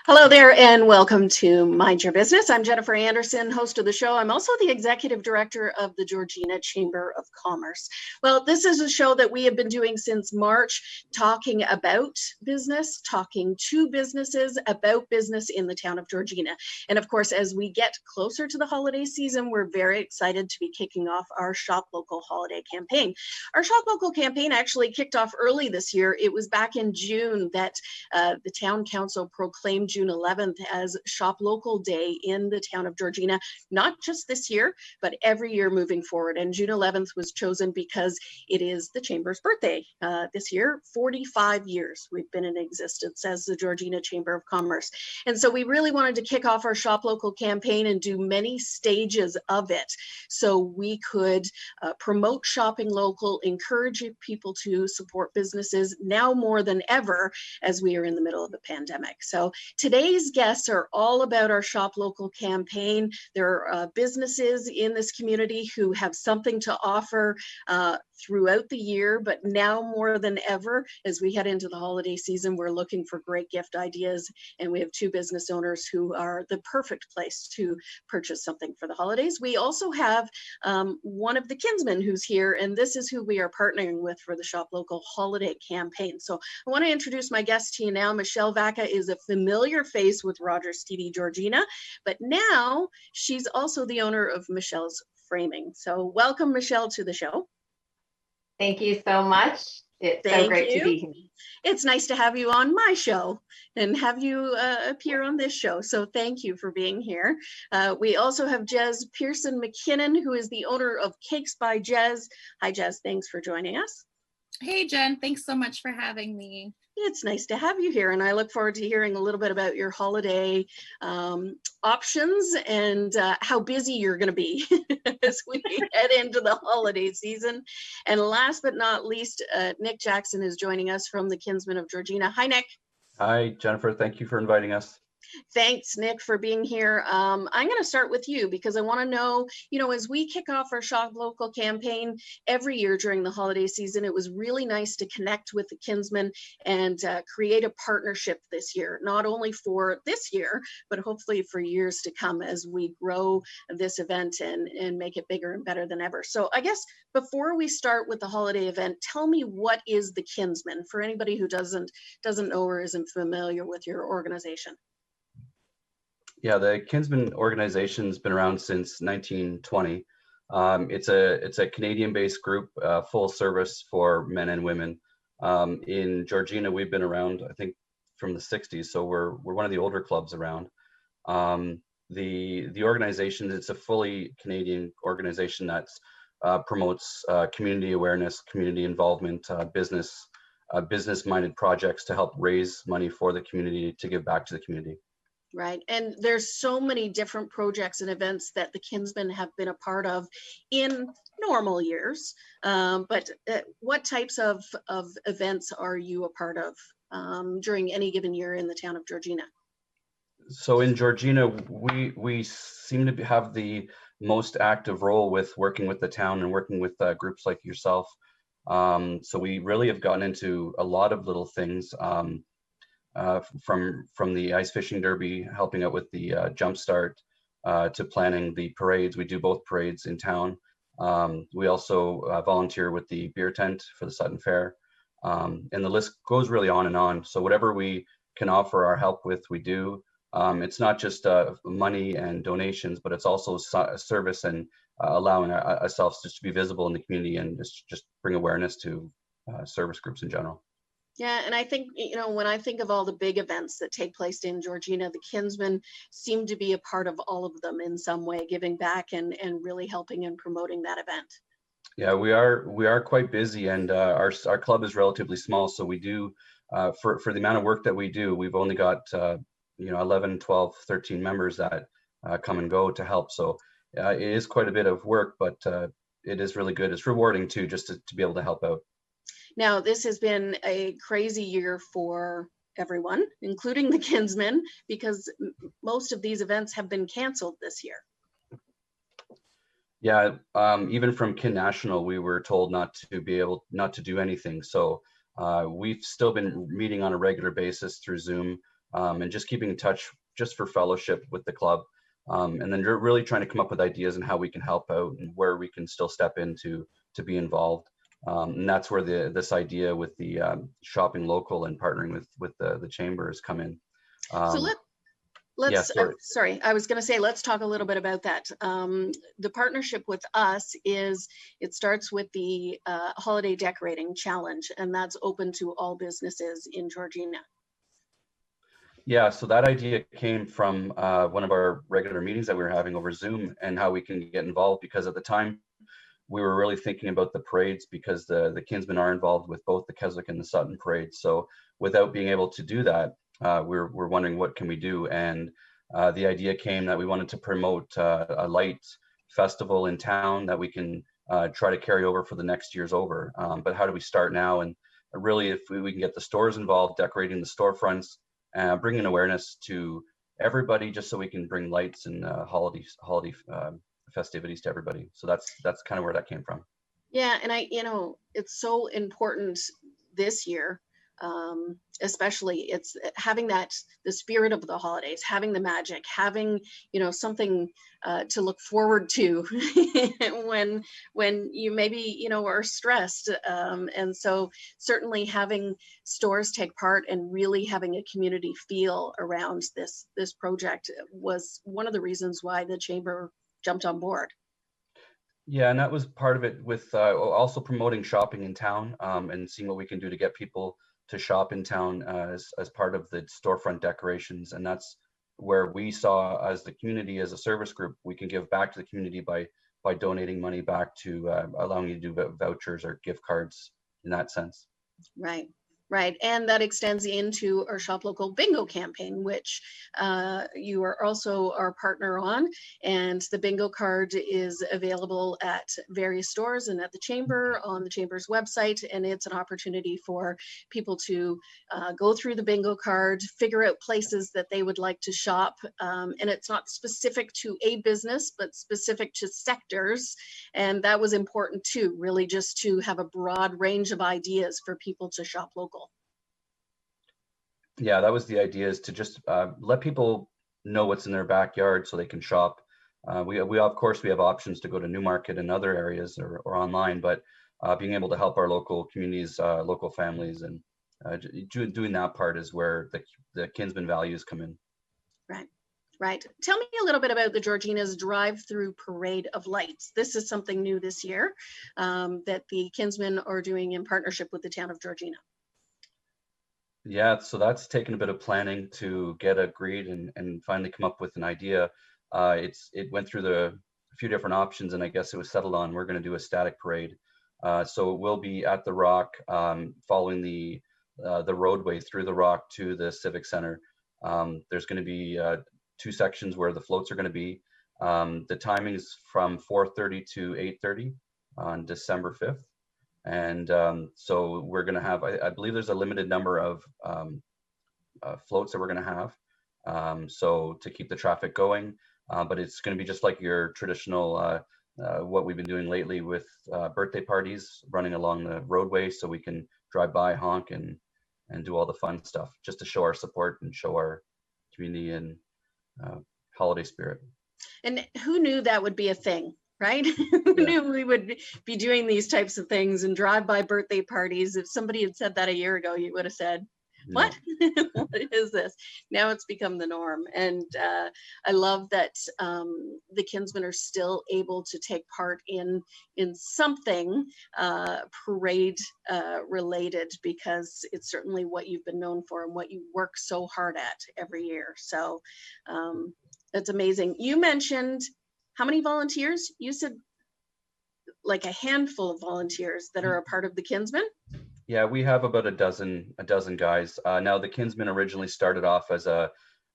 Hello there and welcome to Mind Your Business. I'm Jennifer Anderson, host of the show. I'm also the executive director of the Georgina Chamber of Commerce. Well, this is a show that we have been doing since March, talking about business, talking to businesses about business in the town of Georgina. And of course, as we get closer to the holiday season, we're very excited to be kicking off our Shop Local holiday campaign. Our Shop Local campaign actually kicked off early this year. It was back in June that the town council proclaimed June 11th as Shop Local Day in the town of Georgina, not just this year, but every year moving forward. And June 11th was chosen because it is the Chamber's birthday. This year, 45 years we've been in existence as the Georgina Chamber of Commerce. And so we really wanted to kick off our Shop Local campaign and do many stages of it so we could promote shopping local, encourage people to support businesses now more than ever as we are in the middle of a pandemic. So today's guests are all about our Shop Local campaign. There are businesses in this community who have something to offer throughout the year, but now more than ever, as we head into the holiday season, we're looking for great gift ideas. And we have two business owners who are the perfect place to purchase something for the holidays. We also have one of the kinsmen who's here, and this is who we are partnering with for the Shop Local holiday campaign. So I want to introduce my guest to you now. Michelle Vaca is a familiar face with Rogers TV Georgina, but now she's also the owner of Michelle's Framing. So welcome, Michelle, to the show. Thank you so much. It's so great to be here. It's nice to have you on my show and have you appear on this show. So thank you for being here. We also have Jez Pearson McKinnon, who is the owner of Cakes by Jez. Hi, Jez. Thanks for joining us. Hey, Jen. Thanks so much for having me. It's nice to have you here, and I look forward to hearing a little bit about your holiday options and how busy you're going to be as we head into the holiday season. And last but not least, Nick Jackson is joining us from the Kinsmen of Georgina. Hi, Nick. Hi, Jennifer. Thank you for inviting us. Thanks, Nick, for being here. I'm going to start with you because I want to know, as we kick off our Shop Local campaign every year during the holiday season, it was really nice to connect with the Kinsmen and create a partnership this year, not only for this year, but hopefully for years to come as we grow this event and make it bigger and better than ever. So I guess before we start with the holiday event, tell me, what is the Kinsmen for anybody who doesn't know or isn't familiar with your organization? Yeah, the Kinsmen organization has been around since 1920. It's a Canadian-based group, full service for men and women. In Georgina, we've been around, I think, from the 60s, so we're one of the older clubs around. The organization, it's a fully Canadian organization that promotes community awareness, community involvement, business-minded projects to help raise money for the community to give back to the community. Right. And there's so many different projects and events that the Kinsmen have been a part of in normal years. But what types of events are you a part of during any given year in the town of Georgina? So in Georgina, we seem to have the most active role with working with the town and working with groups like yourself. So we really have gotten into a lot of little things. From the ice fishing derby, helping out with the jumpstart, to planning the parades. We do both parades in town. We also volunteer with the beer tent for the Sutton Fair, and the list goes really on and on. So whatever we can offer our help with, we do. It's not just money and donations, but it's also service and allowing ourselves just to be visible in the community and just bring awareness to service groups in general. Yeah, and I think, when I think of all the big events that take place in Georgina, the Kinsmen seem to be a part of all of them in some way, giving back and really helping and promoting that event. Yeah, we are quite busy, and our club is relatively small, so we do, for the amount of work that we do, we've only got 11, 12, 13 members that come and go to help. So it is quite a bit of work, but it is really good. It's rewarding too, just to be able to help out. Now, this has been a crazy year for everyone, including the Kinsmen, because most of these events have been canceled this year. Yeah, even from Kin National, we were told not to do anything. So we've still been meeting on a regular basis through Zoom. and just keeping in touch just for fellowship with the club. And then you're really trying to come up with ideas and how we can help out and where we can still step in to be involved. And that's where this idea with the shopping local and partnering with the chambers come in. So let's sorry, I was going to say, let's talk a little bit about that. The partnership with us it starts with the holiday decorating challenge, and that's open to all businesses in Georgina. Yeah, so that idea came from one of our regular meetings that we were having over Zoom, and how we can get involved, because at the time we were really thinking about the parades, because the Kinsmen are involved with both the Keswick and the Sutton parades. So without being able to do that, we're wondering what can we do, and the idea came that we wanted to promote a light festival in town that we can try to carry over for the next year's over. But how do we start now? And really, if we can get the stores involved, decorating the storefronts, bringing awareness to everybody, just so we can bring lights and holiday festivities to everybody. So that's kind of where that came from. Yeah, and it's so important this year, especially, it's having the spirit of the holidays, having the magic, having something to look forward to when you maybe are stressed, and so certainly having stores take part and really having a community feel around this project was one of the reasons why the chamber jumped on board. Yeah, and that was part of it, with also promoting shopping in town, and seeing what we can do to get people to shop in town as part of the storefront decorations. And that's where we saw, as the community, as a service group, we can give back to the community by donating money back to allowing you to do vouchers or gift cards in that sense. Right. And that extends into our Shop Local Bingo campaign, which you are also our partner on. And the bingo card is available at various stores and at the chamber, on the chamber's website. And it's an opportunity for people to go through the bingo card, figure out places that they would like to shop. And it's not specific to a business, but specific to sectors. And that was important too, really, just to have a broad range of ideas for people to shop local. Yeah, that was the idea, is to just let people know what's in their backyard so they can shop. We of course we have options to go to Newmarket and other areas, or online, but being able to help our local communities, local families, and doing that part is where the Kinsman values come in. Right. Tell me a little bit about the Georgina's drive-through parade of lights. This is something new this year that the Kinsmen are doing in partnership with the town of Georgina. Yeah, so that's taken a bit of planning to get agreed and finally come up with an idea. It went through a few different options, and I guess it was settled on we're going to do a static parade. So it will be at the Rock, following the roadway through the Rock to the Civic Center. There's going to be 2 sections where the floats are going to be. The timings from 4:30 to 8:30 on December 5th. And so we're going to have, I believe there's a limited number of floats that we're going to have, so to keep the traffic going. But it's going to be just like your traditional, what we've been doing lately with birthday parties, running along the roadway so we can drive by, honk, and do all the fun stuff, just to show our support and show our community and holiday spirit. And who knew that would be a thing? Right? Who knew we would be doing these types of things and drive-by birthday parties? If somebody had said that a year ago, you would have said, what? What is this? Now it's become the norm. And I love that the Kinsmen are still able to take part in something parade related, because it's certainly what you've been known for and what you work so hard at every year. So it's amazing. You mentioned how many volunteers? You said like a handful of volunteers that are a part of the Kinsmen? Yeah, we have about a dozen guys. Now the Kinsmen originally started off as a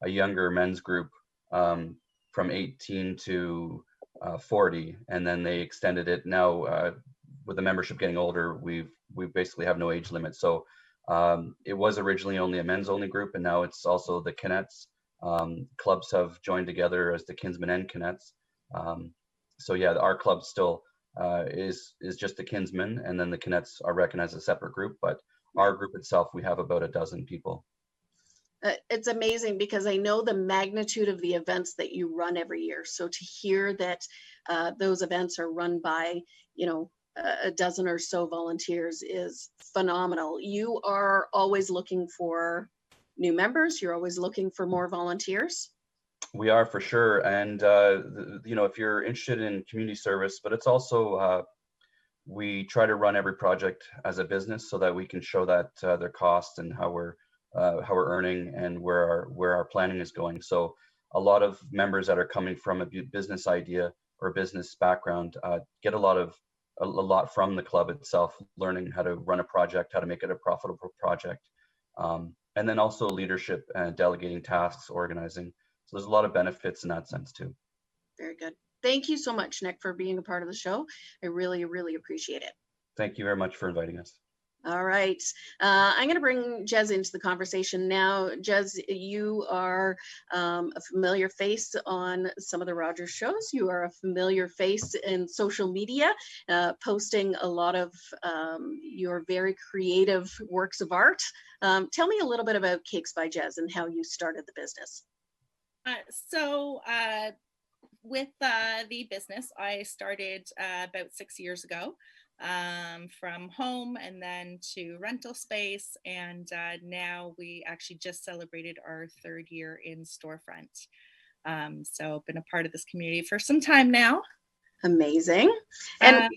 younger men's group, from 18 to 40, and then they extended it. Now with the membership getting older, we basically have no age limit. So it was originally only a men's only group, and now it's also the Canettes. Clubs have joined together as the Kinsmen and Canettes. So yeah, our club still is just the Kinsmen, and then the Canettes are recognized as a separate group. But our group itself, we have about a dozen people. It's amazing because I know the magnitude of the events that you run every year. So to hear that those events are run by, you know, a dozen or so volunteers is phenomenal. You are always looking for new members. You're always looking for more volunteers. We are for sure. And, you know, if you're interested in community service, but it's also, we try to run every project as a business so that we can show that their costs and how we're earning and where our planning is going. So a lot of members that are coming from a business idea or a business background get a lot from the club itself, learning how to run a project, how to make it a profitable project, and then also leadership and delegating tasks, organizing. So there's a lot of benefits in that sense too. Very good. Thank you so much, Nick, for being a part of the show. I really, really appreciate it. Thank you very much for inviting us. All right. I'm going to bring Jez into the conversation now. Jez, you are a familiar face on some of the Rogers shows. You are a familiar face in social media, posting a lot of your very creative works of art. Tell me a little bit about Cakes by Jez and how you started the business. With the business, I started about 6 years ago. From home and then to rental space, and now we actually just celebrated our 3rd year in storefront. So I've been a part of this community for some time now. Amazing. And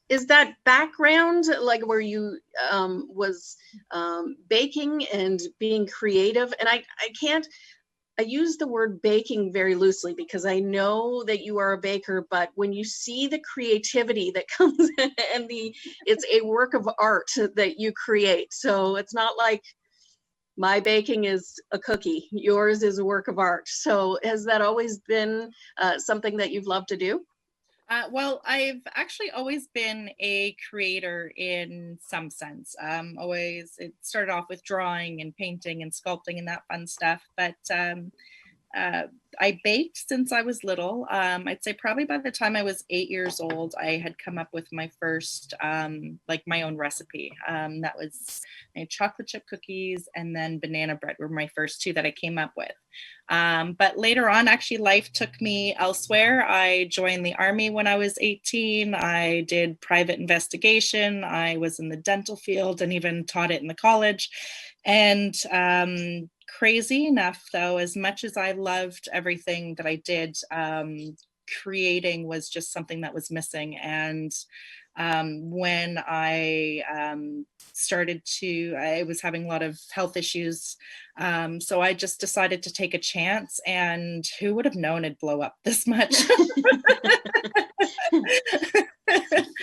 is that background like where you was baking and being creative? And I use the word baking very loosely because I know that you are a baker, but when you see the creativity that comes in and it's a work of art that you create. So it's not like my baking is a cookie, yours is a work of art. So has that always been something that you've loved to do? Well, I've actually always been a creator in some sense. It started off with drawing and painting and sculpting and that fun stuff. But I baked since I was little. I'd say probably by the time I was 8 years old, I had come up with my first, my own recipe. That was chocolate chip cookies and then banana bread were my first 2 that I came up with. But later on, actually, life took me elsewhere. I joined the Army when I was 18. I did private investigation. I was in the dental field and even taught it in the college. And crazy enough, though, as much as I loved everything that I did, creating was just something that was missing. And when I I was having a lot of health issues. So I just decided to take a chance, and who would have known it'd blow up this much?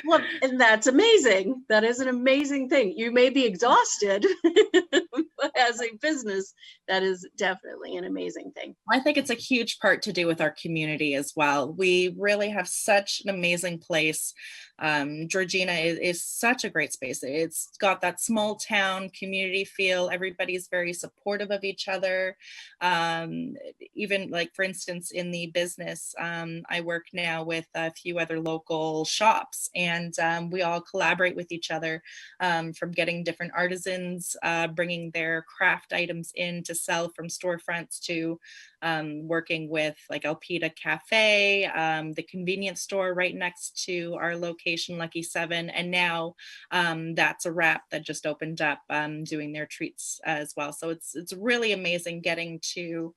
Well, and that's amazing. That is an amazing thing. You may be exhausted, but as a business, that is definitely an amazing thing. I think it's a huge part to do with our community as well. We really have such an amazing place. Georgina is such a great space. It's got that small town community feel. Everybody's very supportive of each other. Even like, for instance, in the business, I work now with a few other local shops, and we all collaborate with each other, from getting different artisans, bringing their craft items in to sell from storefronts, to working with like Alpita Cafe, the convenience store right next to our location, Lucky 7. And now that's a wrap that just opened up, doing their treats as well. So it's really amazing getting to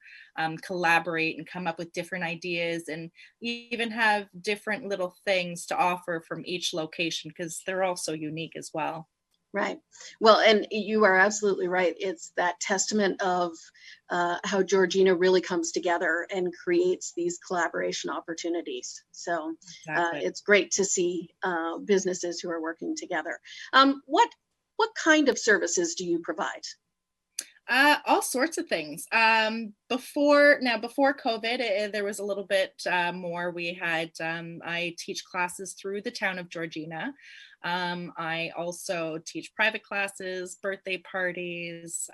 collaborate and come up with different ideas, and even have different little things to offer from each location, because they're all so unique as well. Right. Well, and you are absolutely right. It's that testament of how Georgina really comes together and creates these collaboration opportunities. So Exactly. it's great to see businesses who are working together. What kind of services do you provide? All sorts of things. Before COVID, there was a little bit more. We had, I teach classes through the town of Georgina. I also teach private classes, birthday parties,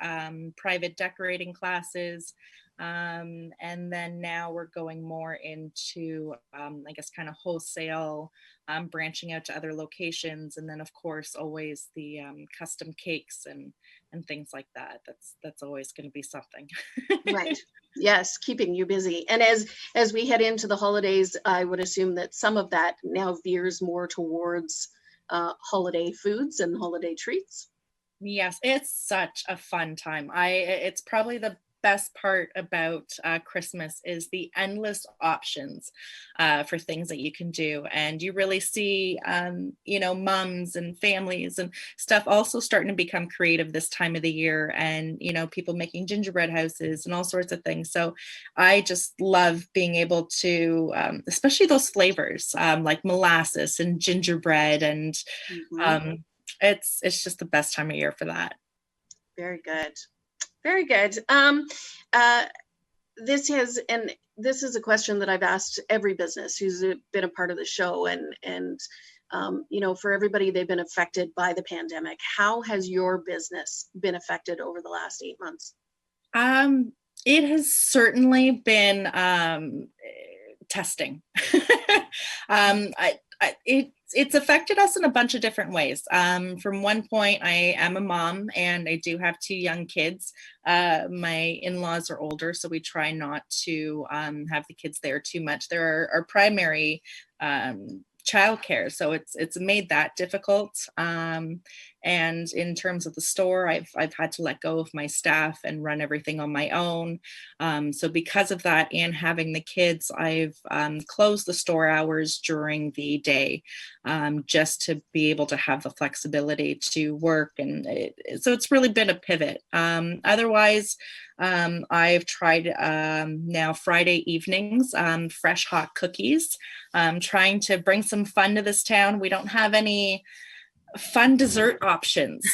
private decorating classes. And then now we're going more into, I guess, kind of wholesale, branching out to other locations. And then, of course, always the custom cakes and and things like that. That's always going to be something. Right. Yes, keeping you busy. And as we head into the holidays, I would assume that some of that now veers more towards holiday foods and holiday treats. Yes, it's such a fun time. It's probably the best part about Christmas is the endless options for things that you can do. And you really see, mums and families and stuff also starting to become creative this time of the year, and, people making gingerbread houses and all sorts of things. So I just love being able to, especially those flavors like molasses and gingerbread, and it's just the best time of year for that. Very good. Very good. This is a question that I've asked every business who's been a part of the show, and for everybody, they've been affected by the pandemic. How has your business been affected over the last 8 months? It has certainly been testing. It's affected us in a bunch of different ways. From one point, I am a mom and I do have 2 young kids. My in-laws are older, so we try not to have the kids there too much. They're our primary childcare, so it's made that difficult. And in terms of the store, I've had to let go of my staff and run everything on my own. So because of that, and having the kids, I've closed the store hours during the day, just to be able to have the flexibility to work. And so it's really been a pivot. Otherwise, I've tried now Friday evenings, fresh hot cookies, trying to bring some fun to this town. We don't have any fun dessert options.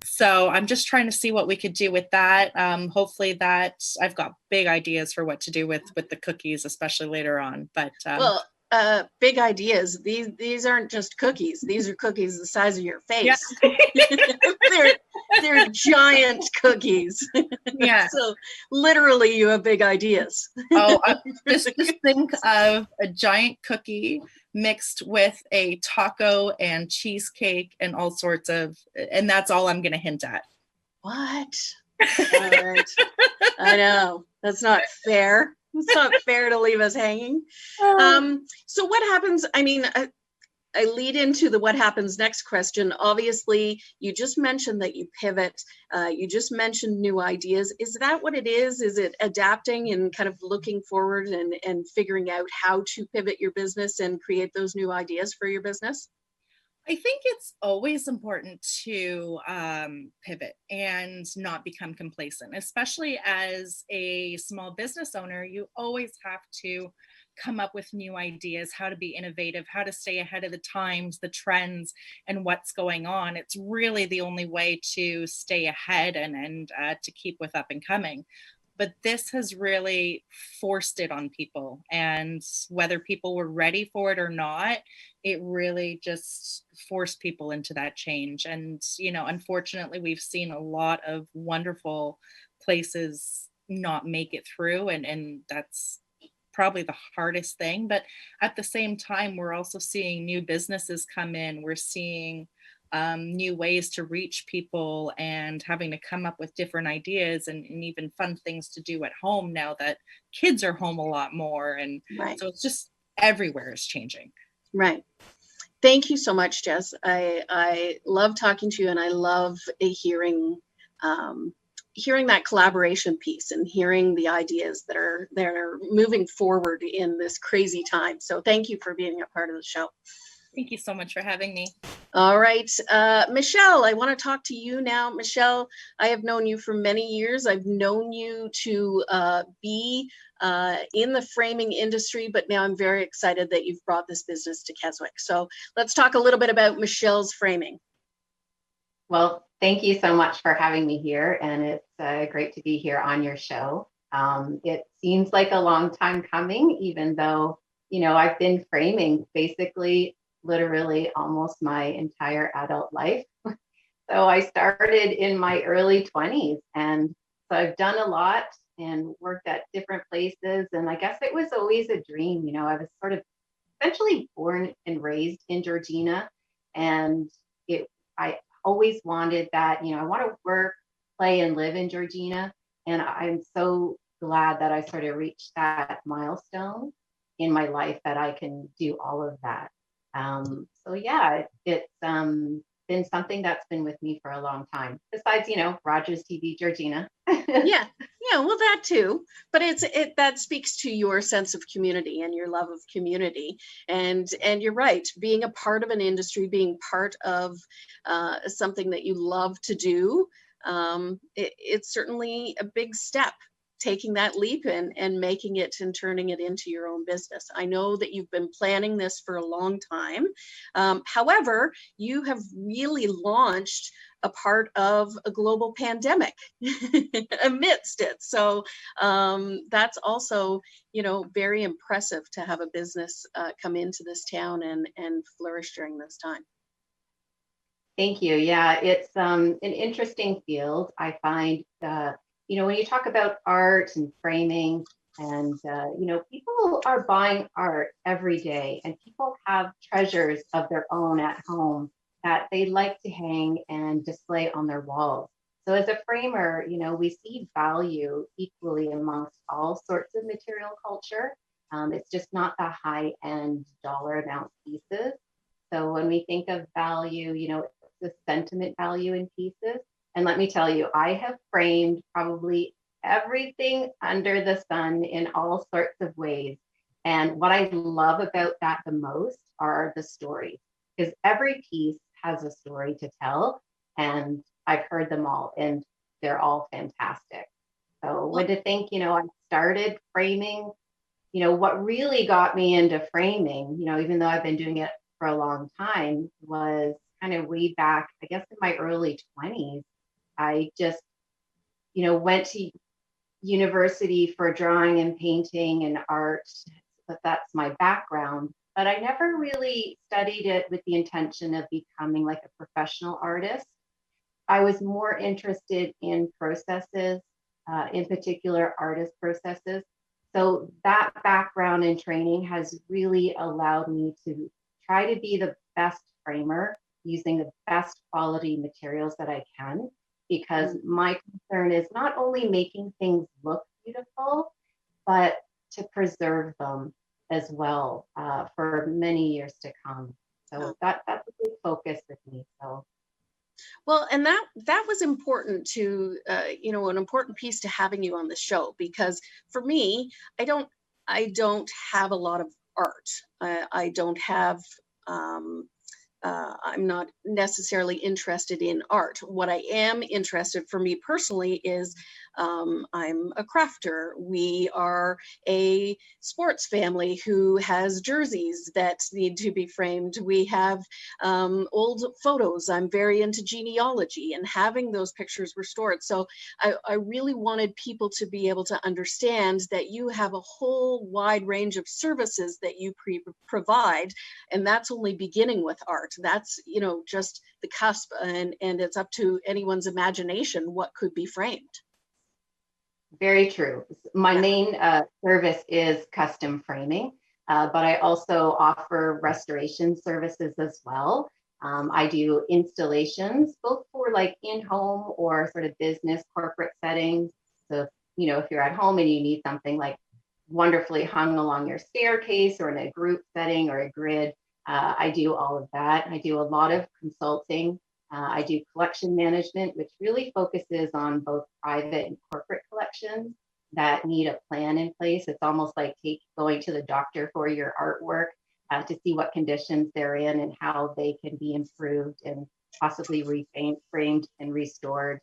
So I'm just trying to see what we could do with that. Hopefully that I've got big ideas for what to do with the cookies, especially later on. But big ideas. These aren't just cookies. These are cookies the size of your face. Yeah. they're giant cookies. Yeah. So literally, you have big ideas. Oh, just think of a giant cookie mixed with a taco and cheesecake and all sorts of, and that's all I'm going to hint at. What? All right. I know that's not fair. It's not fair to leave us hanging. So what happens? I mean, I lead into the what happens next question. Obviously, you just mentioned that you pivot. You just mentioned new ideas. Is that what it is? Is it adapting and kind of looking forward and figuring out how to pivot your business and create those new ideas for your business? I think it's always important to pivot and not become complacent, especially as a small business owner. You always have to come up with new ideas, how to be innovative, how to stay ahead of the times, the trends, and what's going on. It's really the only way to stay ahead and to keep with up and coming. But this has really forced it on people, and whether people were ready for it or not, it really just forced people into that change. And, unfortunately, we've seen a lot of wonderful places not make it through, and that's probably the hardest thing. But at the same time, we're also seeing new businesses come in. We're seeing new ways to reach people and having to come up with different ideas and even fun things to do at home now that kids are home a lot more. And right. So it's just everywhere is changing. Right. Thank you so much, Jess. I love talking to you, and I love hearing that collaboration piece and hearing the ideas that are moving forward in this crazy time. So thank you for being a part of the show. Thank you so much for having me. All right. Michelle, I want to talk to you now. Michelle, I have known you for many years. I've known you to be in the framing industry, but now I'm very excited that you've brought this business to Keswick. So let's talk a little bit about Michelle's framing. Well, thank you so much for having me here, and it's great to be here on your show. It seems like a long time coming, even though, I've been framing basically literally almost my entire adult life. So I started in my early 20s, and so I've done a lot and worked at different places. And I guess it was always a dream. I was sort of essentially born and raised in Georgina, and I always wanted that, I want to work, play, and live in Georgina. And I'm so glad that I sort of reached that milestone in my life that I can do all of that. So yeah, it's been something that's been with me for a long time. Besides, Rogers TV Georgina. Yeah, yeah, well, that too, but that speaks to your sense of community and your love of community, and you're right, being a part of an industry, being part of something that you love to do, it's certainly a big step, taking that leap and making it and turning it into your own business. I know that you've been planning this for a long time. However, you have really launched a part of a global pandemic amidst it. So that's also, very impressive to have a business come into this town and flourish during this time. Thank you. Yeah, it's an interesting field. I find, when you talk about art and framing, and people are buying art every day, and people have treasures of their own at home that they like to hang and display on their walls. So as a framer, we see value equally amongst all sorts of material culture. It's just not the high-end dollar amount pieces. So when we think of value, the sentiment value in pieces. And let me tell you, I have framed probably everything under the sun in all sorts of ways. And what I love about that the most are the stories, because every piece has a story to tell. And I've heard them all, and they're all fantastic. So when to think, I started framing, what really got me into framing, even though I've been doing it for a long time, was kind of way back, I guess in my early 20s. I just, went to university for drawing and painting and art, but that's my background. But I never really studied it with the intention of becoming like a professional artist. I was more interested in processes, in particular artist processes. So that background and training has really allowed me to try to be the best framer using the best quality materials that I can, because my concern is not only making things look beautiful, but to preserve them as well for many years to come. So that's a big focus with me. So. Well, and that was important to, an important piece to having you on the show, because for me, I don't have a lot of art. I don't have, I'm not necessarily interested in art. What I am interested, for me personally, is I'm a crafter. We are a sports family who has jerseys that need to be framed. We have old photos. I'm very into genealogy and having those pictures restored. So I really wanted people to be able to understand that you have a whole wide range of services that you provide, and that's only beginning with art. That's, just the cusp, and it's up to anyone's imagination what could be framed. Very true. My main service is custom framing, but I also offer restoration services as well. I do installations, both for like in-home or sort of business corporate settings. So, if you're at home and you need something like wonderfully hung along your staircase or in a group setting or a grid, I do all of that. I do a lot of consulting. I do collection management, which really focuses on both private and corporate collections that need a plan in place. It's almost like going to the doctor for your artwork to see what conditions they're in and how they can be improved and possibly framed and restored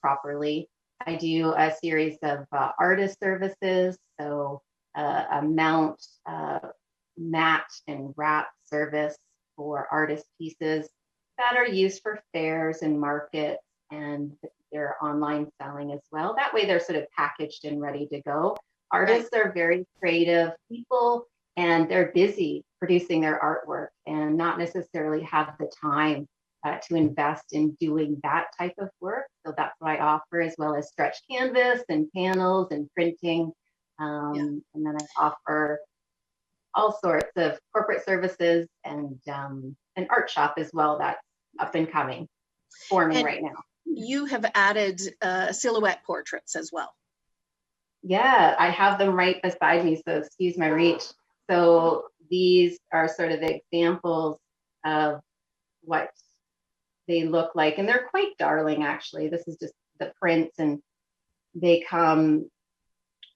properly. I do a series of artist services, so a mount, mat, and wrap service for artist pieces that are used for fairs and markets, and their online selling as well. That way they're sort of packaged and ready to go. Artists are very creative people, and they're busy producing their artwork and not necessarily have the time to invest in doing that type of work. So that's what I offer, as well as stretch canvas and panels and printing. And then I offer all sorts of corporate services and an art shop as well. That's up and coming, forming right now. You have added silhouette portraits as well. Yeah, I have them right beside me, so excuse my reach. So these are sort of examples of what they look like, and they're quite darling, actually. This is just the prints, and they come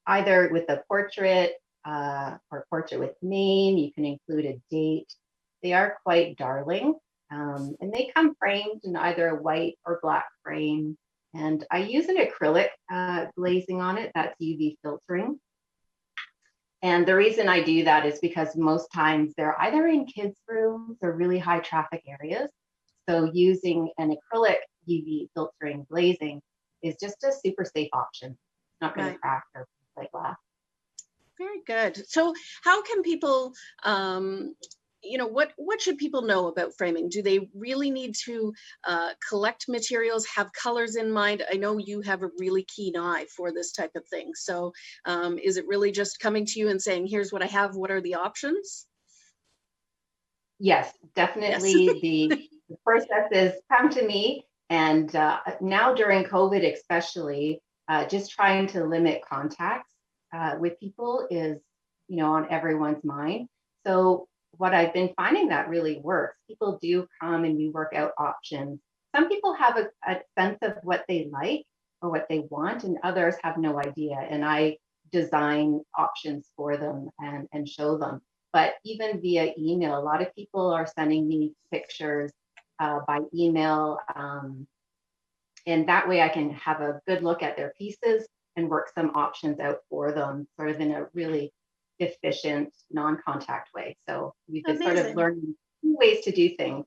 either with a portrait or portrait with name. You can include a date. They are quite darling, and they come framed in either a white or black frame. And I use an acrylic glazing on it, that's UV filtering. And the reason I do that is because most times they're either in kids' rooms or really high traffic areas. So using an acrylic UV filtering glazing is just a super safe option. It's not going to crack or break glass. Very good. So how can people, what should people know about framing? Do they really need to collect materials, have colors in mind? I know you have a really keen eye for this type of thing. So is it really just coming to you and saying, here's what I have, what are the options? Yes, definitely. Yes. The process is come to me. And now during COVID especially, just trying to limit contacts with people is, on everyone's mind. So what I've been finding that really works, people do come and we work out options. Some people have a sense of what they like or what they want, and others have no idea. And I design options for them and show them. But even via email, a lot of people are sending me pictures by email. And that way I can have a good look at their pieces and work some options out for them, sort of in a really efficient, non-contact way. So we've been sort of learning new ways to do things.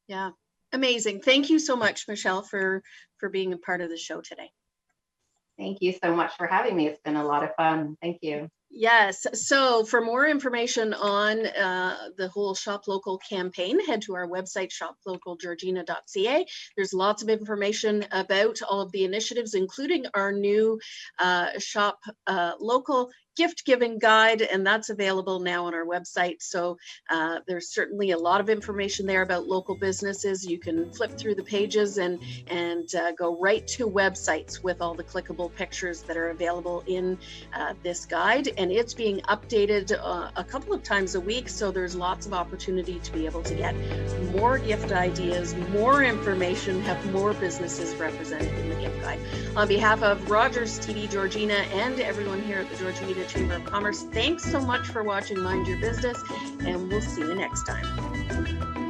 Yeah, amazing. Thank you so much, Michelle, for being a part of the show today. Thank you so much for having me. It's been a lot of fun. Thank you. Yes. So for more information on the whole Shop Local campaign, head to our website, shoplocalgeorgina.ca. There's lots of information about all of the initiatives, including our new Shop Local gift giving guide, and that's available now on our website. So there's certainly a lot of information there about local businesses. You can flip through the pages and go right to websites with all the clickable pictures that are available in this guide. And it's being updated a couple of times a week. So there's lots of opportunity to be able to get more gift ideas, more information, have more businesses represented in the gift guide. On behalf of Rogers TV Georgina and everyone here at the Georgina Chamber of Commerce, thanks so much for watching Mind Your Business, and we'll see you next time.